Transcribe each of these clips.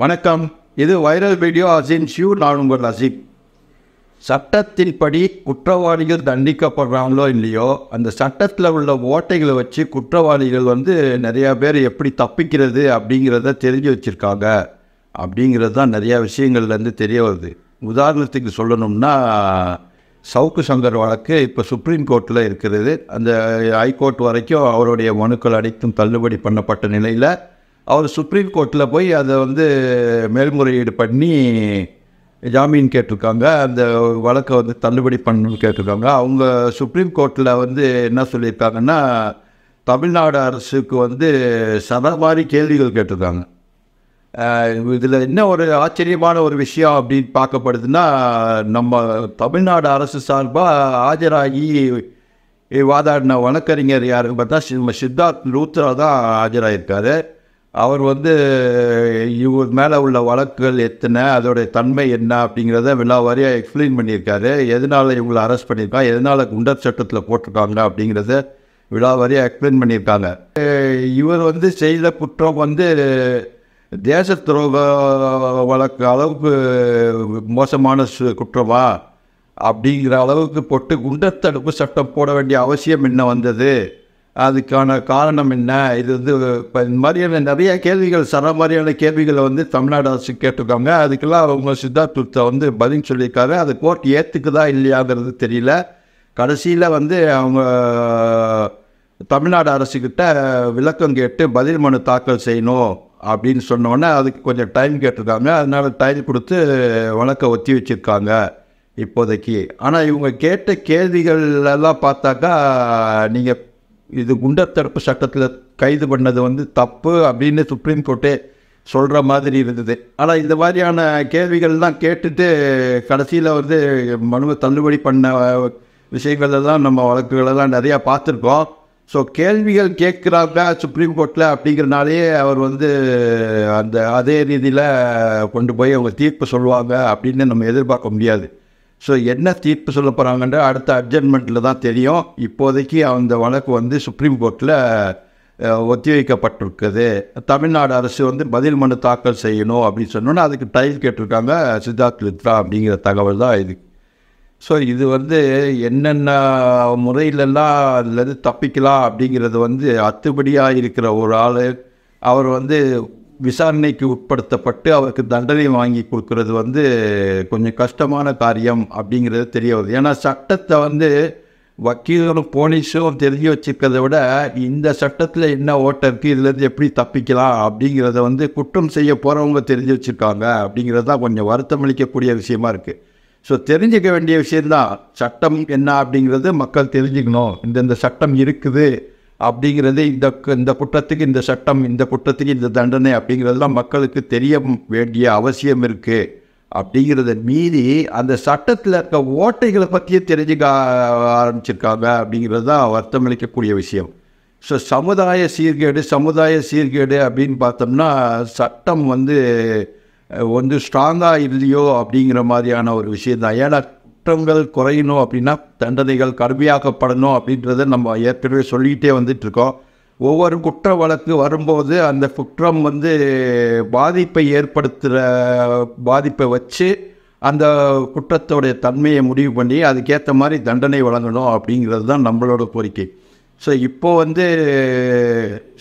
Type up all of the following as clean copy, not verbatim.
வணக்கம். இது viral video Asin ஷியூ. நான் உங்கள் அசீம். சட்டத்தின்படி குற்றவாளிகள் தண்டிக்கப்படுறாங்களோ இல்லையோ, அந்த சட்டத்தில் உள்ள ஓட்டைகளை வச்சு குற்றவாளிகள் நிறையா பேர் எப்படி தப்பிக்கிறது அப்படிங்கிறத தெரிஞ்சு வச்சுருக்காங்க அப்படிங்கிறது தான் நிறையா விஷயங்கள்லேருந்து தெரிய வருது. உதாரணத்துக்கு சொல்லணும்னா, சவுக்கு சங்கர் வழக்கு இப்போ சுப்ரீம் கோர்ட்டில் இருக்கிறது. அந்த ஹைகோர்ட் வரைக்கும் அவருடைய மனுக்கள் அனைத்தும் தள்ளுபடி பண்ணப்பட்ட நிலையில் அவர் சுப்ரீம் கோர்ட்டில் போய் அதை மேல்முறையீடு பண்ணி ஜாமீன் கேட்டிருக்காங்க. அந்த வழக்கை தள்ளுபடி பண்ணணும்னு கேட்டிருக்காங்க. அவங்க சுப்ரீம் கோர்ட்டில் என்ன சொல்லியிருக்காங்கன்னா, தமிழ்நாடு அரசுக்கு சதமாரி கேள்விகள் கேட்டிருக்காங்க. இதில் என்ன ஒரு ஆச்சரியமான ஒரு விஷயம் அப்படின்னு பார்க்கப்படுதுன்னா, நம்ம தமிழ்நாடு அரசு சார்பாக ஆஜராகி வாதாடின வழக்கறிஞர் யாருன்னு பார்த்தா சித்தார்த் லூத்ரா தான் ஆஜராகியிருக்காரு. அவர் இவர் மேலே உள்ள வழக்குகள் எத்தனை, அதோடைய தன்மை என்ன அப்படிங்கிறத விலாவாரியாக எக்ஸ்பிளைன் பண்ணியிருக்காரு. எதனால் இவங்களை அரெஸ்ட் பண்ணியிருக்காங்க, எதனால் குண்டர் சட்டத்தில் போட்டிருக்காங்க அப்படிங்கிறத விலாவாரியாக எக்ஸ்பிளைன் பண்ணியிருக்காங்க. இவர் செய்த குற்றம் தேச துரோக வழக்கு அளவுக்கு மோசமான குற்றமா அப்படிங்கிற அளவுக்கு போட்டு குண்டர் தடுப்பு சட்டம் போட வேண்டிய அவசியம் என்ன வந்தது, அதுக்கான காரணம் என்ன, இது இப்போ இந்த மாதிரியான நிறைய கேள்விகள், மாதிரியான கேள்விகளை தமிழ்நாடு அரசு கேட்டிருக்காங்க. அதுக்கெல்லாம் அவங்க சித்தார்த்த பதில் சொல்லியிருக்காரு. அது கோர்ட் ஏற்றுக்குதா இல்லையாங்கிறது தெரியல. கடைசியில் அவங்க தமிழ்நாடு அரசுக்கிட்ட விளக்கம் கேட்டு பதில் மனு தாக்கல் செய்யணும் அப்படின்னு சொன்னோன்னே அதுக்கு கொஞ்சம் டைம் கேட்டிருக்காங்க. அதனால் டைம் கொடுத்து வழக்கை ஒத்தி வச்சுருக்காங்க இப்போதைக்கு. ஆனால் இவங்க கேட்ட கேள்விகள் எல்லாம் பார்த்தாக்கா, நீங்கள் இது குண்டர் தடுப்பு சட்டத்தில் கைது பண்ணது தப்பு அப்படின்னு சுப்ரீம் கோர்ட்டே சொல்கிற மாதிரி இருந்தது. ஆனால் இந்த மாதிரியான கேள்விகள்லாம் கேட்டுட்டு கடைசியில் மனுவை தள்ளுபடி பண்ண விஷயங்களெல்லாம் நம்ம வழக்குகளெல்லாம் நிறையா பார்த்துருக்கோம். ஸோ கேள்விகள் கேட்குறாங்க சுப்ரீம் கோர்ட்டில் அப்படிங்கிறனாலே அவர் அதே ரீதியில் கொண்டு போய் அவங்க தீர்ப்பு சொல்லுவாங்க அப்படின்னு நம்ம எதிர்பார்க்க முடியாது. ஸோ என்ன தீர்ப்பு சொல்ல போகிறாங்கன்ற அடுத்த அட்ஜர்மெண்ட்டில் தான் தெரியும். இப்போதைக்கு அந்த வழக்கு சுப்ரீம் கோர்ட்டில் ஒத்தி வைக்கப்பட்டிருக்குது. தமிழ்நாடு அரசு பதில் மனு தாக்கல் செய்யணும் அப்படின்னு சொன்னோன்னா அதுக்கு டைம் கேட்டிருக்காங்க சித்தார்த் லுத்ரா அப்படிங்கிற தகவல் தான் இது. ஸோ இது என்னென்ன முறையிலெல்லாம் அதில் தப்பிக்கலாம் அப்படிங்கிறது அத்துபடியாக இருக்கிற ஒரு ஆள், அவர் விசாரணைக்கு உட்படுத்தப்பட்டு அவருக்கு தண்டனை வாங்கி கொடுக்கறது கொஞ்சம் கஷ்டமான காரியம் அப்படிங்கிறது தெரிய வருது. ஏன்னா சட்டத்தை வக்கீல்களும் போலீஸும் தெரிஞ்சு வச்சுருக்கிறத விட இந்த சட்டத்தில் என்ன ஓட்டம் இருக்குது, இதுலேருந்து எப்படி தப்பிக்கலாம் அப்படிங்கிறத குற்றம் செய்ய போகிறவங்க தெரிஞ்சு வச்சுருக்காங்க அப்படிங்கிறது தான் கொஞ்சம் வருத்தம் அளிக்கக்கூடிய விஷயமா இருக்குது. ஸோ தெரிஞ்சிக்க வேண்டிய விஷயந்தான். சட்டம் என்ன அப்படிங்கிறது மக்கள் தெரிஞ்சுக்கணும். இந்த சட்டம் இருக்குது அப்படிங்கிறது, இந்த குற்றத்துக்கு இந்த சட்டம், இந்த குற்றத்துக்கு இந்த தண்டனை அப்படிங்கிறதுலாம் மக்களுக்கு தெரிய வேண்டிய அவசியம் இருக்குது. அப்படிங்கிறத மீறி அந்த சட்டத்தில் இருக்க ஓட்டைகளை பற்றியே தெரிஞ்சுக்க ஆரம்பிச்சிருக்காங்க அப்படிங்கிறது தான் வருத்தமளிக்கக்கூடிய விஷயம். ஸோ சமுதாய சீர்கேடு அப்படின்னு பார்த்தோம்னா, சட்டம் ஸ்ட்ராங்காக இல்லையோ அப்படிங்கிற மாதிரியான ஒரு விஷயந்தான். ஏன்னா குற்றங்கள் குறையணும் அப்படின்னா தண்டனைகள் கடுமையாக்கப்படணும் அப்படின்றத நம்ம ஏற்கனவே சொல்லிகிட்டே வந்துட்டுருக்கோம். ஒவ்வொரு குற்ற வழக்கு வரும்போது அந்த குற்றம் பாதிப்பை ஏற்படுத்துகிற பாதிப்பை வச்சு அந்த குற்றத்தோடைய தன்மையை முடிவு பண்ணி அதுக்கேற்ற மாதிரி தண்டனை வழங்கணும் அப்படிங்கிறது தான் நம்மளோட கோரிக்கை. ஸோ இப்போது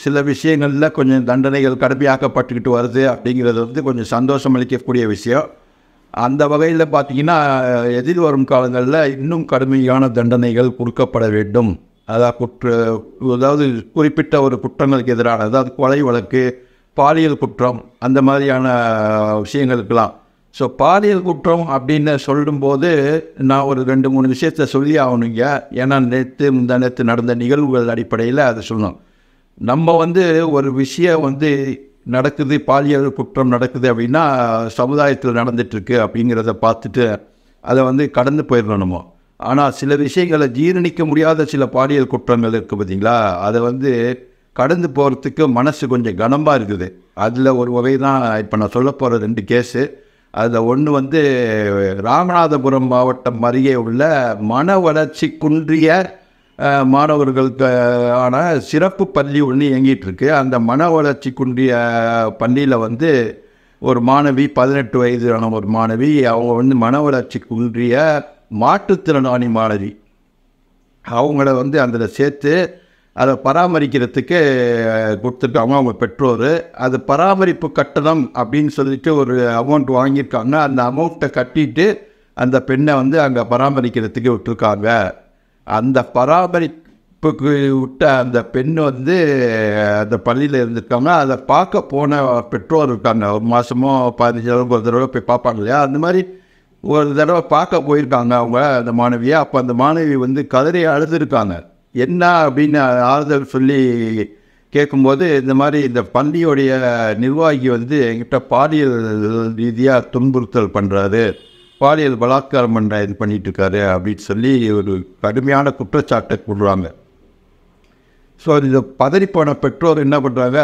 சில விஷயங்களில் கொஞ்சம் தண்டனைகள் கடுமையாக்கப்பட்டுக்கிட்டு வருது அப்படிங்கிறது கொஞ்சம் சந்தோஷம் அளிக்கக்கூடிய விஷயம். அந்த வகையில் பார்த்திங்கன்னா, எதிர்வரும் காலங்களில் இன்னும் கடுமையான தண்டனைகள் கொடுக்கப்பட வேண்டும். அதாவது குறிப்பிட்ட ஒரு குற்றங்களுக்கு எதிரான, அதாவது கொலை வழக்கு, பாலியல் குற்றம், அந்த மாதிரியான விஷயங்களுக்கெல்லாம். ஸோ பாலியல் குற்றம் அப்படின்னு சொல்லும்போது நான் ஒரு 2-3 விஷயத்தை சொல்லி ஆகணுங்க. ஏன்னா நேற்று நடந்த நிகழ்வுகள் அடிப்படையில் அதை சொல்லணும். நம்ம ஒரு விஷயம் நடக்குது, பாலியல் குற்றம் நடக்குது அப்படின்னா சமுதாயத்தில் நடந்துகிட்ருக்கு அப்படிங்கிறத பார்த்துட்டு அதை கடந்து போயிடணும் நம்ம. ஆனால் சில விஷயங்களை ஜீரணிக்க முடியாத சில பாலியல் குற்றங்கள் இருக்குது பார்த்தீங்களா, அதை கடந்து போகிறதுக்கு மனசு கொஞ்சம் கனமாக இருக்குது. அதில் ஒரு வகை தான் இப்போ நான் சொல்ல போகிற 2 கேஸு. அதில் ஒன்று ராமநாதபுரம் மாவட்டம் அருகே உள்ள மன வளர்ச்சி குன்றிய மாணவர்களுக்கான சிறப்பு பள்ளி ஒன்று இயங்கிட்டுருக்கு. அந்த மன வளர்ச்சி குன்றிய பள்ளியில் ஒரு மாணவி 18 வயதான ஒரு மாணவி, அவங்க வந்து மன வளர்ச்சி குன்றிய மாற்றுத்திறனாளி மாணவி. அவங்கள வந்து அதில் சேர்த்து அதை பராமரிக்கிறதுக்கு கொடுத்துருக்காங்க அவங்க பெற்றோர். அது பராமரிப்பு கட்டணம் அப்படின்னு சொல்லிட்டு ஒரு அமௌண்ட் வாங்கியிருக்காங்க. அந்த அமௌண்ட்டை கட்டிட்டு அந்த பெண்ணை வந்து அங்கே பராமரிக்கிறதுக்கு விட்டுருக்காங்க. அந்த பராமரிப்புக்கு விட்ட அந்த பெண் வந்து அந்த பள்ளியில் இருந்திருக்காங்க. அதை பார்க்க போன பெற்றோர் இருக்காங்க. ஒரு மாதமோ 15 நாளுக்கு ஒரு தடவை போய் பார்ப்பாங்க இல்லையா, அந்த மாதிரி ஒரு தடவை பார்க்க போயிருக்காங்க அவங்க அந்த மாணவியை. அப்போ அந்த மாணவி வந்து கதறி அழுதுருக்காங்க. என்ன அப்படின்னு ஆறுதல் சொல்லி கேட்கும்போது, இந்த மாதிரி இந்த பள்ளியோடைய நிர்வாகி வந்து என்கிட்ட பாலியல் ரீதியாக துன்புறுத்தல் பண்ணுறாரு, பாலியல் பலாத்காரம் இது பண்ணிகிட்ருக்காரு அப்படின்னு சொல்லி ஒரு கடுமையான குற்றச்சாட்டை கொடுறாங்க. ஸோ இதை பதறிப்போன பெற்றோர் என்ன பண்ணுறாங்க,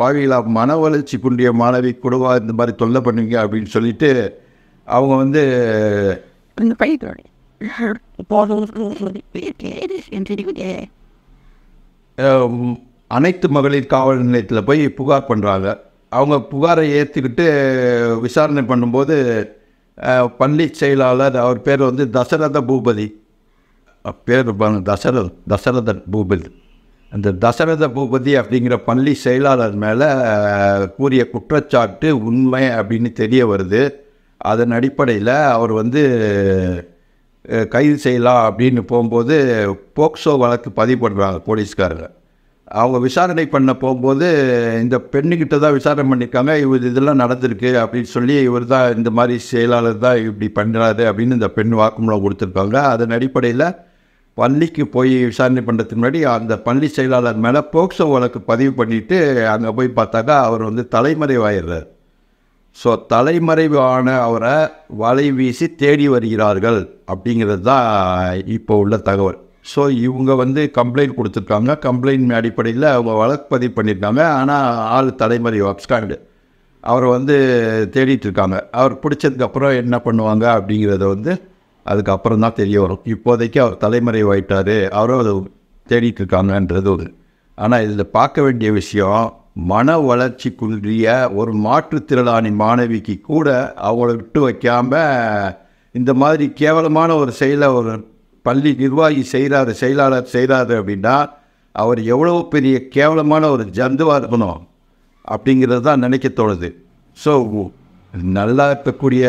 பாவிகளா மன வளர்ச்சி குன்றிய மாணவி கூடவா இந்த மாதிரி தொல்லை பண்ணுவீங்க அப்படின்னு சொல்லிட்டு அவங்க வந்து அனைத்து மகளிர் காவல் நிலையத்தில் போய் புகார் பண்ணுறாங்க. அவங்க புகாரை ஏற்றுக்கிட்டு விசாரணை பண்ணும்போது பள்ளி செயலாளர், அவர் பேர் வந்து தசரத பூபதி, பேர் தசரத பூபதி. அந்த தசரத பூபதி அப்படிங்கிற பள்ளி செயலாளர் மேலே கூறிய குற்றச்சாட்டு உண்மை அப்படின்னு தெரிய வருது. அதன் அடிப்படையில் அவர் வந்து கைது செய்யலாம் அப்படின்னு போகும்போது போக்சோ வழக்கு பதிவு பண்ணுறாங்க போலீஸ்காரங்க. அவங்க விசாரணை பண்ண போகும்போது இந்த பெண்ணுக்கிட்ட தான் விசாரணை பண்ணியிருக்காங்க. இவர் இதெல்லாம் நடந்திருக்கு அப்படின்னு சொல்லி, இவர் தான் இந்த மாதிரி செயலாளர் தான் இப்படி பண்ணுறாரு அப்படின்னு இந்த பெண் வாக்குமூலம் கொடுத்துருக்காங்க. அதன் அடிப்படையில் பள்ளிக்கு போய் விசாரணை பண்ணுறதுக்கு முன்னாடி அந்த பள்ளி செயலாளர் மேலே போக்சோ வழக்கு பதிவு பண்ணிவிட்டு அங்கே போய் பார்த்தாக்கா அவர் வந்து தலைமறைவாயிடுறார். ஸோ தலைமறைவான அவரை வலை வீசி தேடி வருகிறார்கள் அப்படிங்கிறது தான் இப்போ உள்ள தகவல். ஸோ இவங்க வந்து கம்ப்ளைண்ட் கொடுத்துருக்காங்க. கம்ப்ளைண்ட் அடிப்படையில் அவங்க வழக்கு பதிவு பண்ணியிருக்காங்க. ஆனால் ஆள் தலைமறைவு, அப்ஸ்காண்டு, அவரை வந்து தேடிட்டு இருக்காங்க. அவர் பிடிச்சதுக்கப்புறம் என்ன பண்ணுவாங்க அப்படிங்கிறத வந்து அதுக்கப்புறம் தான் தெரிய வரும். இப்போதைக்கு அவர் தலைமறைவாயிட்டார், அவரும் அதை தேடிட்டு இருக்காங்கன்றது ஒரு. ஆனால் இதில் பார்க்க வேண்டிய விஷயம், மன வளர்ச்சி குன்றிய ஒரு மாற்றுத்திறனாளி மாணவிக்கு கூட அவங்கள விட்டு வைக்காமல் இந்த மாதிரி கேவலமான ஒரு செயலை ஒரு பள்ளி நிர்வாகி செய்கிறாரு, செயலாளர் செய்கிறாரு அப்படின்னா அவர் எவ்வளோ பெரிய கேவலமான ஒரு ஜந்துவாக இருக்கணும் அப்படிங்கிறது தான் நினைக்க தோணுது. ஸோ நல்லா இருக்கக்கூடிய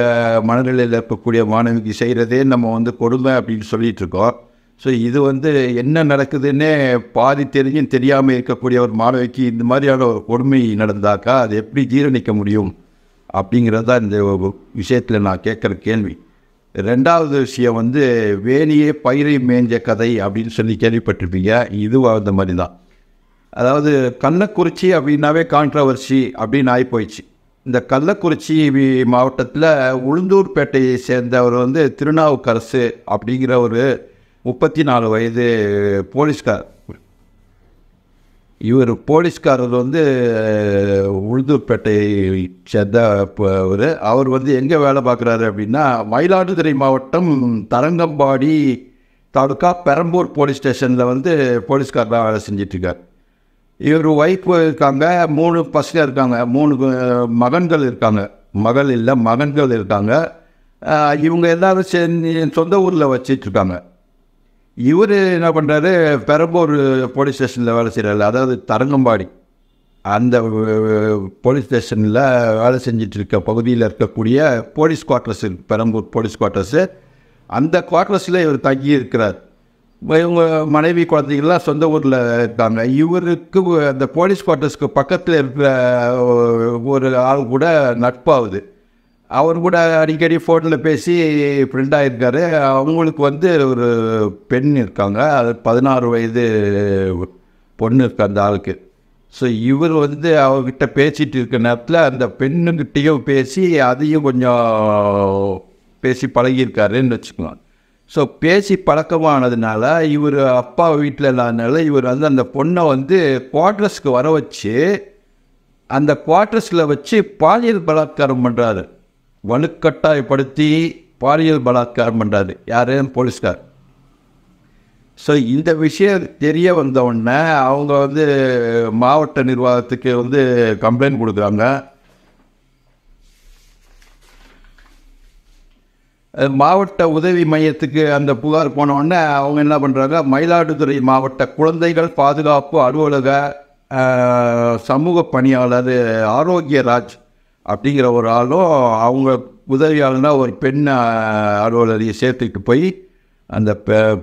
மனநிலையில் இருக்கக்கூடிய மாணவிக்கு செய்கிறதே நம்ம வந்து கொடுமை அப்படின்னு சொல்லிகிட்ருக்கோம். ஸோ இது வந்து என்ன நடக்குதுன்னே பாதி தெரிஞ்சும் தெரியாமல் இருக்கக்கூடிய ஒரு மாணவிக்கு இந்த மாதிரியான ஒரு கொடுமை நடந்தாக்கா அது எப்படி ஜீரணிக்க முடியும் அப்படிங்கிறது தான் இந்த விஷயத்தில் நான் கேட்குற கேள்வி. ரெண்டாவது விஷயம் வந்து வேணியே பயிரை மேய்ஞ்ச கதை அப்படின்னு சொல்லி கேள்விப்பட்டிருப்பீங்க. இதுவும் அந்த மாதிரி தான். அதாவது கள்ளக்குறிச்சி அப்படின்னாவே கான்ட்ரவர்சி அப்படின்னு ஆகி போயிடுச்சு. இந்த கள்ளக்குறிச்சி மாவட்டத்தில் உளுந்தூர்பேட்டையை சேர்ந்தவர் வந்து திருநாவுக்கரசு அப்படிங்கிற ஒரு 34 வயது போலீஸ்கார். இவர் போலீஸ்காரர் வந்து உளுந்தூர்பேட்டையை சேர்ந்த அவர் வந்து எங்கே வேலை பார்க்குறாரு அப்படின்னா, மயிலாடுதுறை மாவட்டம் தரங்கம்பாடி தாலுக்கா பெரம்பூர் போலீஸ் ஸ்டேஷனில் வந்து போலீஸ்காரராக வேலை செஞ்சிட்ருக்கார். இவர் ஒய்ஃப் இருக்காங்க, 3 பசங்க இருக்காங்க, 3 மகன்கள் இருக்காங்க. மகள் இல்லை, மகன்கள் இருக்காங்க. இவங்க எல்லோரும் சொந்த ஊரில் வச்சிட்ருக்காங்க. இவர் என்ன பண்ணுறாரு, பெரம்பூர் போலீஸ் ஸ்டேஷனில் வேலை செய்கிறாரு. அதாவது தரங்கம்பாடி அந்த போலீஸ் ஸ்டேஷனில் வேலை செஞ்சிட்ருக்க பகுதியில் இருக்கக்கூடிய police quarters, Perambur police quarters, அந்த குவார்ட்டர்ஸில் இவர் தங்கி இருக்கிறார். இவங்க மனைவி குழந்தைகள்லாம் சொந்த ஊரில் இருக்காங்க. இவருக்கு அந்த போலீஸ் குவார்ட்டர்ஸ்க்கு பக்கத்தில் இருக்கிற ஒரு ஆள் கூட நட்பாகுது. அவர் கூட அடிக்கடி ஃபோனில் பேசி ஃப்ரெண்டாக இருக்கார். அவங்களுக்கு வந்து ஒரு பெண் இருக்காங்க, அது 16 வயது பொண்ணு இருக்கு அந்த ஆளுக்கு. ஸோ இவர் வந்து அவர்கிட்ட பேசிகிட்டு இருக்க நேரத்தில் அந்த பெண்ணுக்கிட்டையும் பேசி அதையும் கொஞ்சம் பேசி பழகியிருக்காருன்னு வச்சுக்கலாம். ஸோ பேசி பழக்கமானதுனால இவர் அப்பா வீட்டில் இல்லாதனால இவர் வந்து அந்த பொண்ணை வந்து குவார்ட்டர்ஸ்க்கு வர வச்சு அந்த குவார்ட்டர்ஸில் வச்சு பாலியல் பலாத்காரம் பண்ணுறாரு. வலுக்கட்டாயப்படுத்தி பாலியல் பலாத்காரம் பண்ணுறாரு. யார்? போலீஸ்கார். ஸோ இந்த விஷயம் தெரிய வந்தவுடனே அவங்க வந்து மாவட்ட நிர்வாகத்துக்கு வந்து கம்ப்ளைண்ட் கொடுக்குறாங்க. மாவட்ட உதவி மையத்துக்கு அந்த புகார் போனவுடனே அவங்க என்ன பண்ணுறாங்க, மயிலாடுதுறை மாவட்ட குழந்தைகள் பாதுகாப்பு அலுவலக சமூக பணியாளர் ஆரோக்கியராஜ் அப்படிங்கிற ஒரு ஆளும் அவங்க உதவியாளர்னால் ஒரு பெண் அலுவலரையை சேர்த்துக்கிட்டு போய் அந்த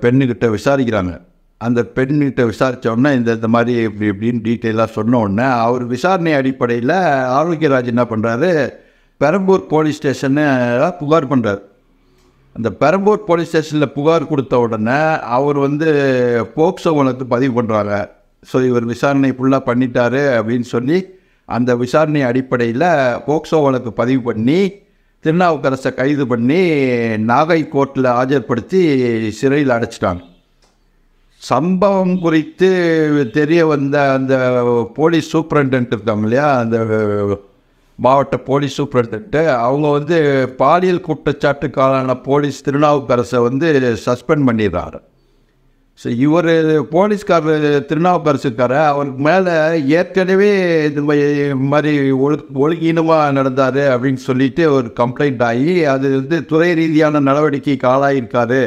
பெண்ணுக்கிட்ட விசாரிக்கிறாங்க. அந்த பெண்கிட்ட விசாரித்தோடனே இந்த மாதிரி இப்படின்னு டீட்டெயிலாக சொன்ன உடனே அவர் விசாரணை அடிப்படையில் ஆரோக்கியராஜ் என்ன பண்ணுறாரு, பெரம்பூர் போலீஸ் ஸ்டேஷன்னு புகார் பண்ணுறார். அந்த பெரம்பூர் போலீஸ் ஸ்டேஷனில் புகார் கொடுத்த உடனே அவர் போக்சோ வழக்கு பதிவு பண்ணுறாங்க. ஸோ இவர் விசாரணை ஃபுல்லாக பண்ணிட்டாரு அப்படின்னு சொல்லி அந்த விசாரணை அடிப்படையில் போக்சோ வழக்கு பதிவு பண்ணி திருநாவுக்கரசை கைது பண்ணி நாகை கோர்ட்டில் ஆஜர்படுத்தி சிறையில் அடைச்சிட்டாங்க. சம்பவம் குறித்து தெரிய வந்த அந்த போலீஸ் சூப்பரண்டென்ட் இருக்காங்க இல்லையா, அந்த மாவட்ட போலீஸ் சூப்பரண்டென்ட்டு, அவங்க பாலியல் குற்றச்சாட்டுக்கான போலீஸ் திருநாவுக்கரசை சஸ்பெண்ட் பண்ணிடுறாரு. ஸோ இவர் போலீஸ்காரர் திருநாவுக்கரசுக்கார அவருக்கு மேலே ஏற்கனவே இது மாதிரி ஒழுங்கீனமாக நடந்தார் அப்படின்னு சொல்லிட்டு ஒரு கம்ப்ளைண்ட் ஆகி அது துறை ரீதியான நடவடிக்கைக்கு ஆளாயிருக்காரு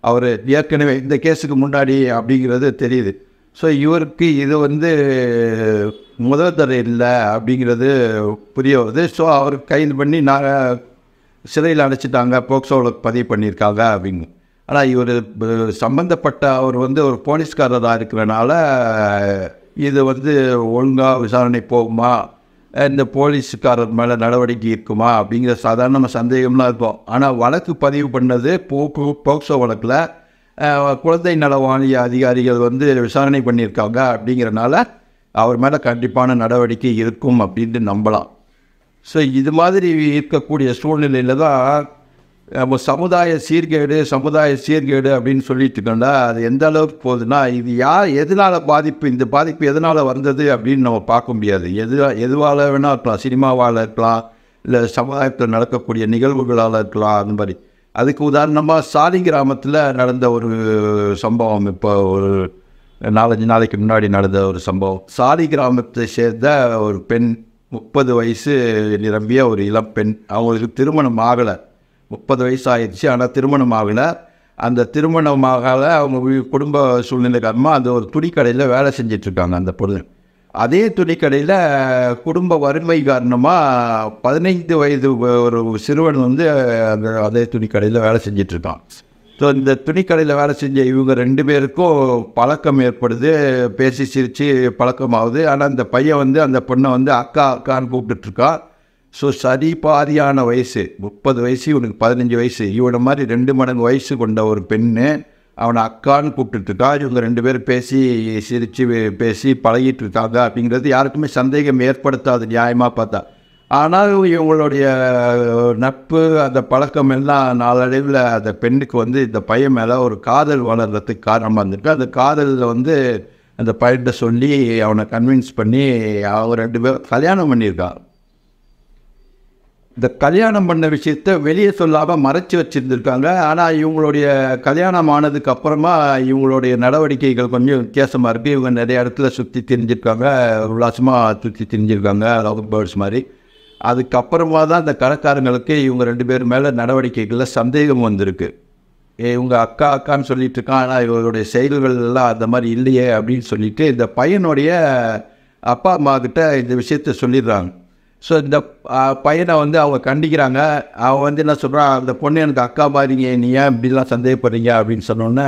அவர் ஏற்கனவே இந்த கேஸுக்கு முன்னாடி அப்படிங்கிறது தெரியுது. ஸோ இவருக்கு இது முதல் தடவை இல்லை அப்படிங்கிறது புரிய வருது. ஸோ அவர் கைது பண்ணி சிறையில் அடைச்சிட்டாங்க, போக்சோவில் பதிவு பண்ணியிருக்காங்க அப்படின்னு. ஆனால் இவர் சம்பந்தப்பட்ட அவர் ஒரு போலீஸ்காரராக இருக்கிறனால இது ஒழுங்காக விசாரணை போகுமா, இந்த போலீஸ்காரர் மேலே நடவடிக்கை இருக்குமா அப்படிங்கிற சாதாரண சந்தேகம்லாம் இருக்கும். ஆனால் வழக்கு பதிவு பண்ணது போக்சோ வழக்கில் குழந்தை நல வாரிய அதிகாரிகள் விசாரணை பண்ணியிருக்காங்க அப்படிங்கிறனால அவர் மேலே கண்டிப்பான நடவடிக்கை இருக்கும் அப்படின்ட்டு நம்பலாம். ஸோ இது மாதிரி இருக்கக்கூடிய சூழ்நிலையில் தான் நம்ம சமுதாய சீர்கேடு அப்படின்னு சொல்லிட்டு இருக்கோம்னா அது எந்த அளவுக்கு போகுதுன்னா, இது எதனால் பாதிப்பு, இந்த பாதிப்பு எதனால் வந்தது அப்படின்னு நம்ம பார்க்க முடியாது. எதுவால் வேணால் இருக்கலாம், சினிமாவால் இருக்கலாம், இல்லை சமுதாயத்தில் நடக்கக்கூடிய நிகழ்வுகளால் இருக்கலாம். அந்த மாதிரி அதுக்கு உதாரணமாக சாலி கிராமத்தில் நடந்த ஒரு சம்பவம், இப்போ ஒரு 4-5 நாளைக்கு முன்னாடி நடந்த ஒரு சம்பவம். சாலி கிராமத்தை சேர்ந்த ஒரு பெண், 30 வயசு நிரம்பிய ஒரு இளம் பெண், அவங்களுக்கு திருமணம் ஆகலை. 30 வயசு ஆயிடுச்சு, ஆனால் திருமணம் ஆகலை. அந்த திருமணமாகலை அவங்க குடும்ப சூழ்நிலை காரணமாக அந்த ஒரு துணிக்கடையில் வேலை செஞ்சிட்ருக்காங்க அந்த பொண்ணு. அதே துணிக்கடையில் குடும்ப வறுமை காரணமாக 15 வயது ஒரு சிறுவன் அதே துணிக்கடையில் வேலை செஞ்சிட்ருக்கான். ஸோ இந்த துணிக்கடையில் வேலை செஞ்ச இவங்க 2 பேருக்கும் பழக்கம் ஏற்படுது, பேசி சிரித்து பழக்கமாகுது. ஆனால் அந்த பையன் அந்த பொண்ணை அக்கான்னு கூப்பிட்டுட்ருக்கான். ஸோ சரி பாதியான வயசு, 30 வயசு, இவனுக்கு 15 வயசு. இவனை மாதிரி 2 மடங்கு வயசு கொண்ட ஒரு பெண்ணு அவனை அக்கான்னு கூப்பிட்டுருக்கா. இவங்க 2 பேரும் பேசி சிரித்து பேசி பழகிட்டு இருக்காங்க அப்படிங்கிறது யாருக்குமே சந்தேகம் ஏற்படுத்தாது நியாயமாக பார்த்தா. ஆனால் இவங்களுடைய நட்பு, அந்த பழக்கம் எல்லாம் நாளடைவில் அந்த பெண்ணுக்கு இந்த பையன் மேலே ஒரு காதல் வளர்கிறதுக்கு காரணமாக இருந்திருக்கு. அந்த காதலில் அந்த பையன்கிட்ட சொல்லி அவனை கன்வின்ஸ் பண்ணி அவங்க 2 பேரும் கல்யாணம் பண்ணியிருக்காங்க. இந்த கல்யாணம் பண்ண விஷயத்த வெளியே சொல்லாமல் மறைச்சி வச்சுருந்துருக்காங்க. ஆனால் இவங்களுடைய கல்யாணம் ஆனதுக்கு அப்புறமா இவங்களுடைய நடவடிக்கைகள் கொஞ்சம் வித்தியாசமாக இருக்குது. இவங்க நிறைய இடத்துல சுற்றி திரிஞ்சிருக்காங்க, உல்லாசமாக சுற்றி திரிஞ்சிருக்காங்க, லவ் பேர்ட்ஸ் மாதிரி. அதுக்கப்புறமா தான் இந்த கடைக்காரங்களுக்கு இவங்க 2 பேர் மேலே நடவடிக்கைகளில் சந்தேகம் வந்திருக்கு. இவங்க அக்கான்னு சொல்லிட்டு இருக்கான், ஆனால் இவங்களுடைய செயல்கள் எல்லாம் அந்த மாதிரி இல்லையே அப்படின்னு சொல்லிட்டு இந்த பையனுடைய அப்பா அம்மா கிட்ட இந்த விஷயத்த சொல்லிடுறாங்க. ஸோ இந்த பையனை அவங்க கண்டிக்கிறாங்க. அவன் என்ன சொல்கிறான், அந்த பொண்ணு எனக்கு அக்கா மாதிரிங்க, நீ ஏன் இப்படிலாம் சந்தேகப்படுறீங்க அப்படின்னு சொன்னோன்னே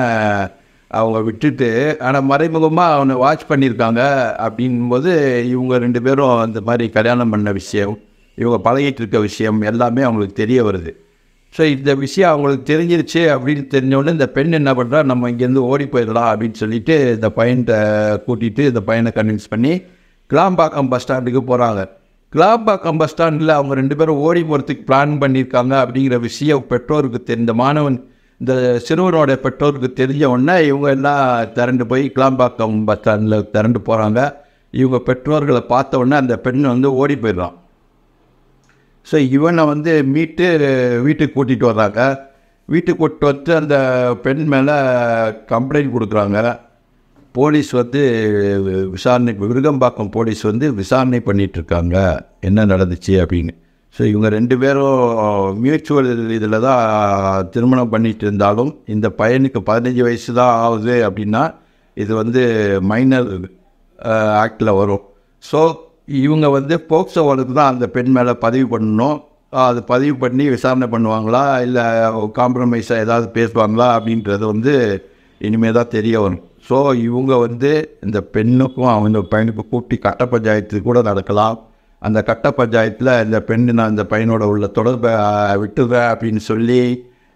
அவங்க விட்டுட்டு, ஆனால் மறைமுகமாக அவனை வாட்ச் பண்ணியிருக்காங்க. அப்படிங்கும்போது இவங்க 2 பேரும் அந்த மாதிரி கல்யாணம் பண்ண விஷயம், இவங்க பழகிட்டு இருக்க விஷயம் எல்லாமே அவங்களுக்கு தெரிய வருது. ஸோ இந்த விஷயம் அவங்களுக்கு தெரிஞ்சிருச்சு. அப்படின்னு தெரிஞ்சோடனே இந்த பெண் என்ன பண்ணுறா, நம்ம இங்கேருந்து ஓடி போயிடலாம் அப்படின்னு சொல்லிட்டு இந்த பையன்கிட்ட கூட்டிகிட்டு இந்த பையனை கன்வின்ஸ் பண்ணி கிளாம்பாக்கம் பஸ் ஸ்டாண்டுக்கு போகிறாங்க. கிளாம்பாக்கம் பஸ் ஸ்டாண்டில் அவங்க 2 பேரும் ஓடி போகிறதுக்கு பிளான் பண்ணியிருக்காங்க அப்படிங்கிற விஷயம் பெற்றோருக்கு தெரிந்த மாணவன் இந்த சிறுவனோட பெற்றோருக்கு தெரிஞ்ச உடனே இவங்க எல்லாம் திரண்டு போய் கிளாம்பாக்கம் பஸ் ஸ்டாண்டில் திரண்டு போகிறாங்க. இவங்க பெற்றோர்களை பார்த்த உடனே அந்த பெண் ஓடி போயிடுறான். ஸோ இவனை மீட்டு வீட்டுக்கு கூட்டிகிட்டு வர்றாங்க. வீட்டுக்கு கூட்டிட்டு அந்த பெண் மேலே கம்ப்ளைண்ட் கொடுக்குறாங்க. போலீஸ் விசாரணை, விருகம்பாக்கம் போலீஸ் விசாரணை பண்ணிகிட்ருக்காங்க என்ன நடந்துச்சு அப்படின்னு. ஸோ இவங்க 2 பேரும் மியூச்சுவல் இதில் தான் திருமணம் பண்ணிட்டு இருந்தாலும் இந்த பையனுக்கு 15 வயசு தான் ஆகுது அப்படின்னா இது வந்து மைனர் ஆக்டில் வரும். ஸோ இவங்க வந்து போக்சோ வழக்கு தான் அந்த பெண் மேலே பதிவு பண்ணணும். அது பதிவு பண்ணி விசாரணை பண்ணுவாங்களா இல்லை காம்ப்ரமைஸாக ஏதாவது பேசுவாங்களா அப்படின்றது வந்து இனிமேல் தான் தெரிய வரும். ஸோ இவங்க வந்து இந்த பெண்ணுக்கும் அவங்க பையனுக்கும் கூட்டி கட்ட பஞ்சாயத்து கூட நடக்கலாம். அந்த கட்ட பஞ்சாயத்தில் இந்த பெண்ணு நான் இந்த பையனோட உள்ள தொடர்பை விட்டுறேன் அப்படின்னு சொல்லி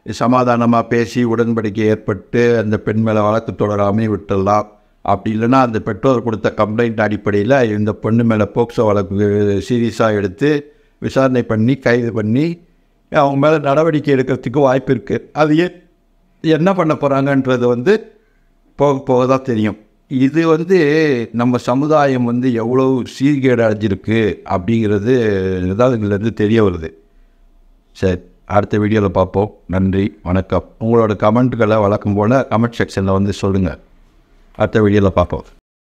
சமாதானமாக பேசி உடன்படிக்கை ஏற்பட்டு அந்த பெண் மேலே வழக்கு தொடராமல் விட்டுடலாம். அப்படி இல்லைன்னா அந்த பெற்றோர் கொடுத்த கம்ப்ளைண்ட் அடிப்படையில் இந்த பொண்ணு மேலே போக்சோ வழக்கு சீரியஸாக எடுத்து விசாரணை பண்ணி கைது பண்ணி அவங்க மேலே நடவடிக்கை எடுக்கிறதுக்கு வாய்ப்பு இருக்குது. அது என்ன பண்ண போகிறாங்கன்றது வந்து போக போக தான் தெரியும். இது வந்து நம்ம சமுதாயம் வந்து எவ்வளோ சீர்கேடு அடைஞ்சிருக்கு அப்படிங்கிறது ஏதாவது இதுலேருந்து தெரிய வருது. சரி, அடுத்த வீடியோவில் பார்ப்போம். நன்றி, வணக்கம். உங்களோட கமெண்ட்டுகளை வழக்கம் போல் கமெண்ட் செக்ஷனில் வந்து சொல்லுங்கள். அடுத்த வீடியோவில் பார்ப்போம்.